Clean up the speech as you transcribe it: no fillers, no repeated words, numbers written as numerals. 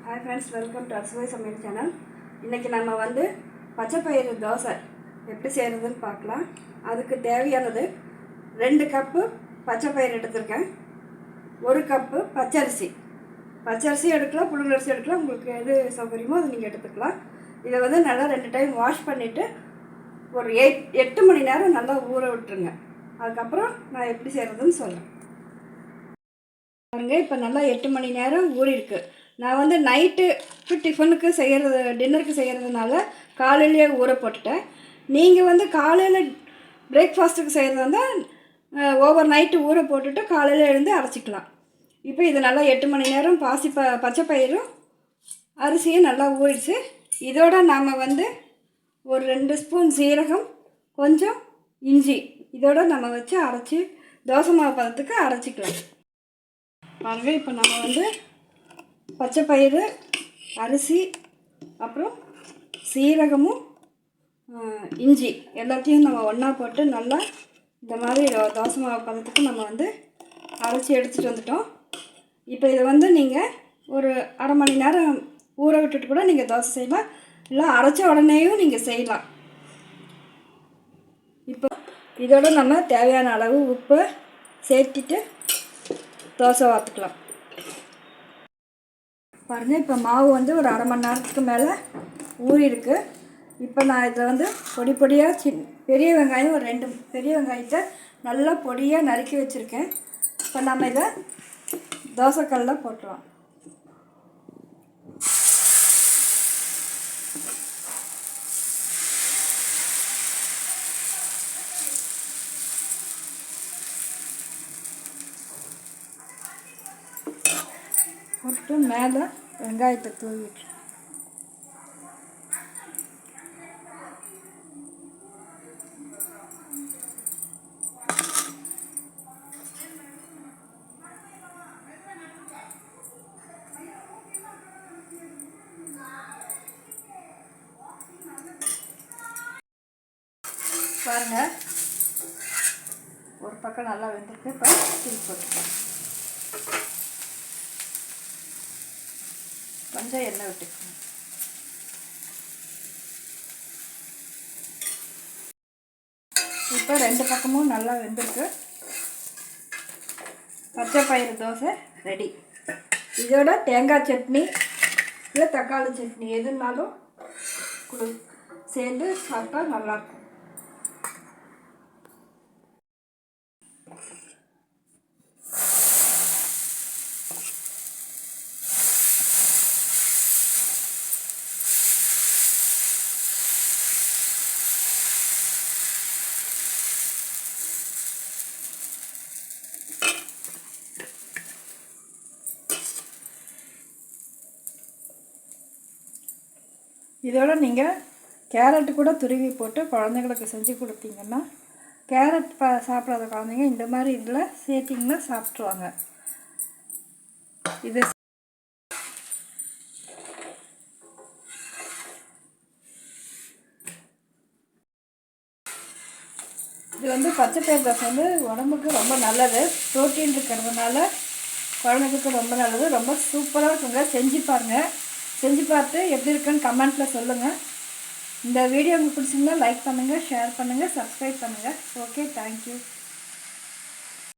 Hi friends, welcome to Aswai Samayal channel. இன்னைக்கு நம்ம வந்து பச்சை பயிறு தோசை எப்படி செய்யறதுன்னு பார்க்கலாம். அதுக்கு தேவையானது 2 கப் பச்சை பயிறு எடுத்துர்க்கேன். 1 கப் பச்சரிசி. பச்சரிசி எடுக்கலாம், புழுங்கரிசி எடுக்கலாம், உங்களுக்கு எது சௌகரியமோ அது நீங்க எடுத்துக்கலாம். இத வந்து நல்லா 2 டைம் வாஷ் பண்ணிட்டு ஒரு 8 மணி நேரம் நல்லா ஊற விட்டுருங்க. அதுக்கு அப்புறம் நான் எப்படி செய்யறதுன்னு சொல்றேன். பாருங்க, இப்போ நல்லா 8 மணி நேரம் ஊறி இருக்கு. நான் வந்து நைட்டு டிஃபனுக்கு செய்கிறது, டின்னருக்கு செய்கிறதுனால காலையிலேயே ஊற போட்டுட்டேன். நீங்கள் வந்து காலையில் பிரேக்ஃபாஸ்ட்டுக்கு செய்கிறதா இருந்தால் ஓவர் நைட்டு ஊற போட்டுட்டு காலையில் எழுந்து அரைச்சிக்கலாம். இப்போ இது நல்லா 8 மணி நேரம் பச்சை பயிரும் அரிசியும் நல்லா ஊறிடுச்சு. இதோட நாம் வந்து ஒரு 2 ஸ்பூன் சீரகம், கொஞ்சம் இஞ்சி இதோட நம்ம வச்சு அரைச்சி தோசை மாவு பதத்துக்கு அரைச்சிக்கலாம். பாருங்கள், இப்போ நம்ம வந்து பச்சை பயிறு, அரிசி, அப்புறம் சீரகமும் இஞ்சி எல்லாத்தையும் நம்ம ஒன்றா போட்டு நல்லா இந்த மாதிரி தோசை மாவு பதத்துக்கு நம்ம வந்து அரைச்சி எடுத்துகிட்டு வந்துட்டோம். இப்போ இதை வந்து நீங்கள் ஒரு அரை மணி நேரம் ஊற விட்டுட்டு கூட நீங்கள் தோசை செய்யலாம், இல்லை அரைச்ச உடனேயும் நீங்கள் செய்யலாம். இப்போ இதோட நம்ம தேவையான அளவு உப்பு சேர்த்துட்டு தோசை வார்த்துக்கலாம். பாருங்கள், இப்போ மாவு வந்து ஒரு அரை மணி நேரத்துக்கு மேலே ஊறி இருக்குது. இப்போ நான் இதில் வந்து பொடி பொடியாக பெரிய வெங்காயம் ஒரு 2 பெரிய வெங்காயத்தை நல்லா பொடியாக நறுக்கி வச்சுருக்கேன். இப்போ நம்ம இதை தோசைக்கல்லில் போட்டுடலாம். போட்டு மேலே வெங்காயத்தை தூவிட்டு பாருங்கள், ஒரு பக்கம் நல்லா வெந்துட்டு இப்போ திருப்பி போட்டுக்கலாம். கொஞ்சம் எண்ணெய் விட்டுக்கணும். இப்போ 2 பக்கமும் நல்லா வெந்திருக்கு. பச்சை பயிறு தோசை ரெடி. இதோட தேங்காய் சட்னி இல்லை தக்காளி சட்னி எதுனாலும் சேர்ந்து சாப்பிட்டா நல்லாயிருக்கும். இதோட நீங்கள் கேரட்டு கூட துருவி போட்டு குழந்தைங்களுக்கு செஞ்சு கொடுத்தீங்கன்னா, கேரட் சாப்பிடாத குழந்தைங்க இந்த மாதிரி இதில் சேர்த்திங்கன்னா சாப்பிட்ருவாங்க. இது வந்து பச்சை பயிறு தோசை வந்து உடம்புக்கு ரொம்ப நல்லது. ப்ரோட்டீன் இருக்கிறதுனால குழந்தைங்களுக்கு ரொம்ப நல்லது. ரொம்ப சூப்பராக இருக்குங்க. செஞ்சு பாருங்கள். செஞ்சு பார்த்து எப்படி இருக்குன்னு கமெண்ட்டில் சொல்லுங்கள். இந்த வீடியோ உங்களுக்கு பிடிச்சிருந்தா லைக் பண்ணுங்கள், ஷேர் பண்ணுங்கள், சப்ஸ்கிரைப் பண்ணுங்கள். Okay, thank you.